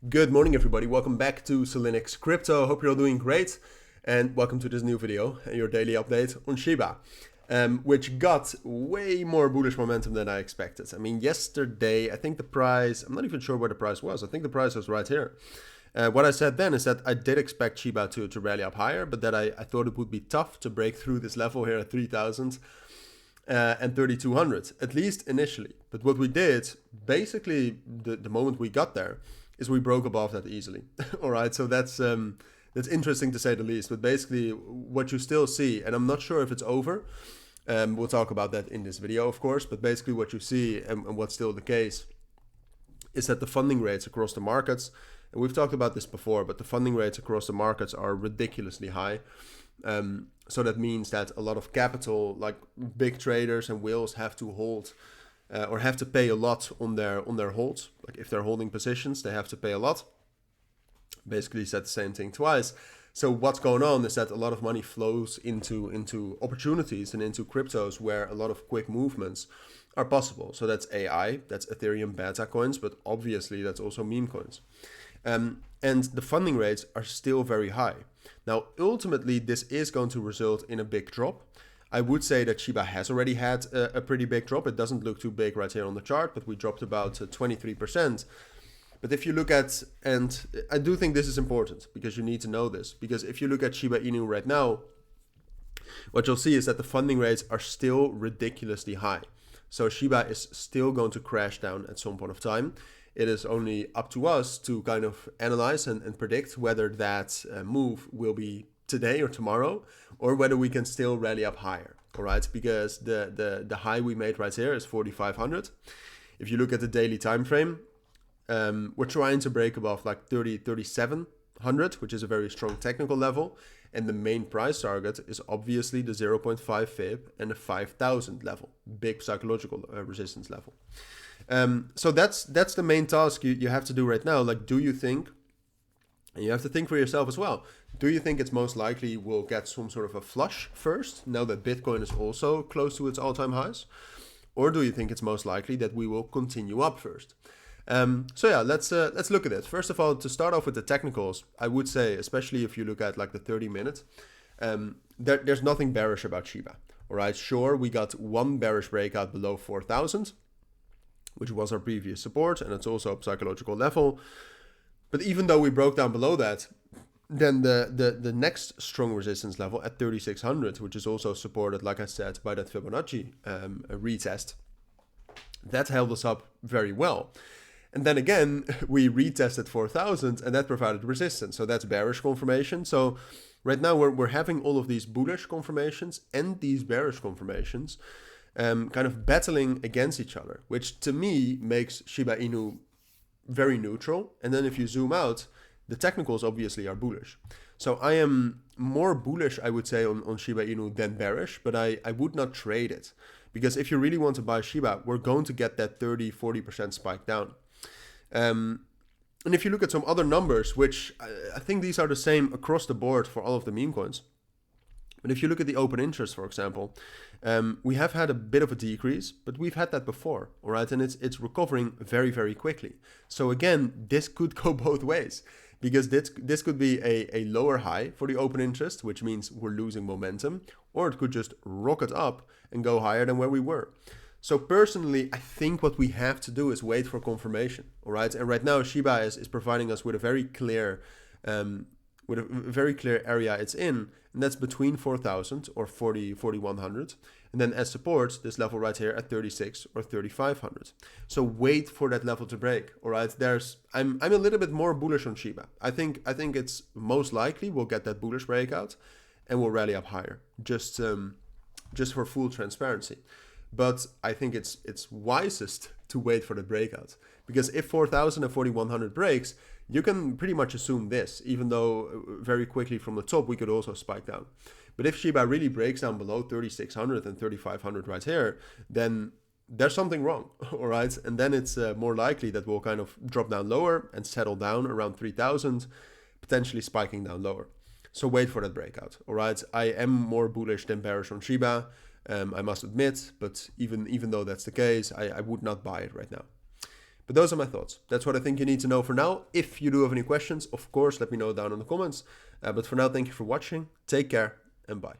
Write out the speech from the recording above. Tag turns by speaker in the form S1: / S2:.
S1: Good morning, everybody. Welcome back to Cilinix Crypto. Hope you're all doing great. And welcome to this new video, your daily update on Shiba, which got way more bullish momentum than I expected. I mean, yesterday, I think the price, I'm not even sure where the price was. I think the price was right here. What I said then is that I did expect Shiba to rally up higher, but that I thought it would be tough to break through this level here at 3,000 and 3,200, at least initially. But what we did, basically, the moment we got there, is we broke above that easily. All right, so that's interesting to say the least. But basically, what you still see, and I'm not sure if it's over. We'll talk about that in this video, of course. But basically, what you see and what's still the case is that the funding rates across the markets, and we've talked about this before, but the funding rates across the markets are ridiculously high. So that means that a lot of capital, like big traders and whales, have to hold or have to pay a lot on their holds. Like if they're holding positions, they have to pay a lot. Basically said the same thing twice. So what's going on is that a lot of money flows into opportunities and into cryptos where a lot of quick movements are possible. So that's AI, that's Ethereum beta coins, but obviously that's also meme coins. And the funding rates are still very high. Now, ultimately, this is going to result in a big drop. I would say that Shiba has already had a pretty big drop. It doesn't look too big right here on the chart, but we dropped about 23%. But if you look at, and I do think this is important because you need to know this, because if you look at Shiba Inu right now, what you'll see is that the funding rates are still ridiculously high. So Shiba is still going to crash down at some point of time. It is only up to us to kind of analyze and predict whether that move will be today or tomorrow, or whether we can still rally up higher. All right, because the high we made right here is 4,500. If you look at the daily time frame, we're trying to break above like 3,700, which is a very strong technical level. And the main price target is obviously the 0.5 fib and the 5,000 level, big psychological resistance level. So that's the main task you have to do right now. Like, do you think, and you have to think for yourself as well, do you think it's most likely we'll get some sort of a flush first, now that Bitcoin is also close to its all-time highs? Or do you think it's most likely that we will continue up first? So yeah, let's look at it. First of all, to start off with the technicals, I would say, especially if you look at like the 30-minute, there's nothing bearish about Shiba. All right, sure, we got one bearish breakout below 4,000, which was our previous support, and it's also a psychological level. But even though we broke down below that, then the next strong resistance level at 3,600, which is also supported, like I said, by that Fibonacci retest, that held us up very well. And then again, we retested 4,000 and that provided resistance. So that's bearish confirmation. So right now we're having all of these bullish confirmations and these bearish confirmations kind of battling against each other, which to me makes Shiba Inu very neutral. And then if you zoom out, the technicals obviously are bullish. So I am more bullish, I would say, on Shiba Inu than bearish, but I would not trade it. Because if you really want to buy Shiba, we're going to get that 30-40% spike down. And if you look at some other numbers, which I think these are the same across the board for all of the meme coins. But if you look at the open interest, for example, we have had a bit of a decrease, but we've had that before, all right? And it's recovering very, very quickly. So again, this could go both ways, because this could be a lower high for the open interest, which means we're losing momentum, or it could just rocket up and go higher than where we were. So personally, I think what we have to do is wait for confirmation, all right? And right now, Shiba is providing us with a very clear area it's in, and that's between 4,000 or 4,100. And then as support, this level right here at 36 or 3,500. So wait for that level to break, all right? I'm a little bit more bullish on Shiba. I think it's most likely we'll get that bullish breakout and we'll rally up higher, just for full transparency. But I think it's wisest to wait for the breakout, because if 4,000 and 4,100 breaks, you can pretty much assume this, even though very quickly from the top we could also spike down. But if Shiba really breaks down below 3,600 and 3,500 right here, then there's something wrong, all right? And then it's more likely that we'll kind of drop down lower and settle down around 3,000, potentially spiking down lower. So wait for that breakout, all right? I am more bullish than bearish on Shiba, I must admit, but even though that's the case, I would not buy it right now. But those are my thoughts. That's what I think you need to know for now. If you do have any questions, of course, let me know down in the comments. But for now, thank you for watching. Take care and bye.